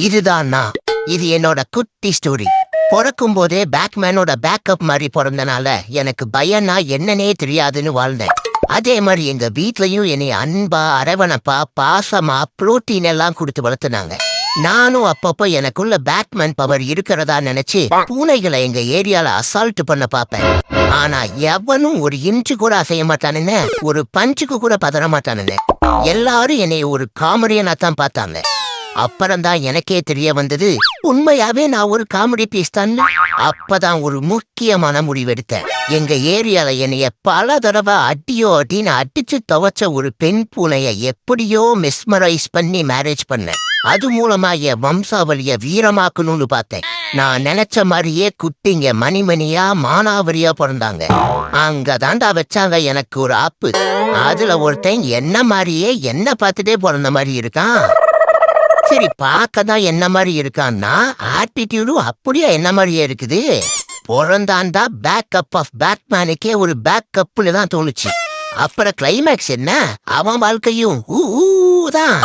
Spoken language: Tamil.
இதுதான் நான். இது என்னோட குட்டி ஸ்டோரி. பிறக்கும் போதே பேட்மேனோட பேக்கப் மாதிரி பிறந்தனால எனக்கு பயனா என்னன்னே தெரியாதுன்னு வாழ்ந்தேன். அதே மாதிரி எங்க வீட்லயும் என்னை அன்பா அரவணைப்பா பாசமா புரோட்டீன் எல்லாம் கொடுத்து வளர்த்துனாங்க. நானும் அப்பப்போ எனக்குள்ள பேட்மேன் பவர் இருக்கிறதா நினைச்சு பூனைகளை எங்க ஏரியால அசால்ட் பண்ண பாப்பேன். ஆனா எவனும் ஒரு இன்ச்சு கூட அசைய மாட்டானுன்னு, ஒரு பஞ்சுக்கு கூட பதற மாட்டானுன்னு. எல்லாரும் என்னை ஒரு காமெடியனா தான் பார்த்தாங்க. அப்புறம்தான் எனக்கே தெரிய வந்தது, உண்மையாவே நான் ஒரு காமெடி பீஸ் தான். அப்பதான் ஒரு முக்கியமான முடிவெடுத்தேன். எங்க ஏரியால என்னைய பல தடவை அடியோ அடின்னு அடிச்சு துவைச்ச ஒரு பெண் பூனைய எப்படியோ மெஸ்மரைஸ் பண்ணி மேரேஜ் பண்ணேன். அது மூலமா என் வம்சாவளிய வீரமாக்கணும்னு பார்த்தேன். நான் நினைச்ச மாதிரியே குட்டிங்க மணிமணியா மானாவரியா பிறந்தாங்க. அங்கதாண்டா வச்சாங்க எனக்கு ஒரு ஆப்பு. அதுல ஒருத்தன் என்ன மாதிரியே என்ன பார்த்துட்டே பிறந்த மாதிரி இருக்கான். சரி, பார்க்கதான் என்ன மாதிரி இருக்கான்னா ஆட்டிடியூடும் அப்படியே என்ன மாதிரியே இருக்குது. பிறந்தாண்டா பேக்கப் ஆஃப் பேட்மேனுக்கே ஒரு பேக்கப்ல தான் தோணுச்சு. அப்புறம் கிளைமேக்ஸ் என்ன, அவன் வாழ்க்கையும் தான்.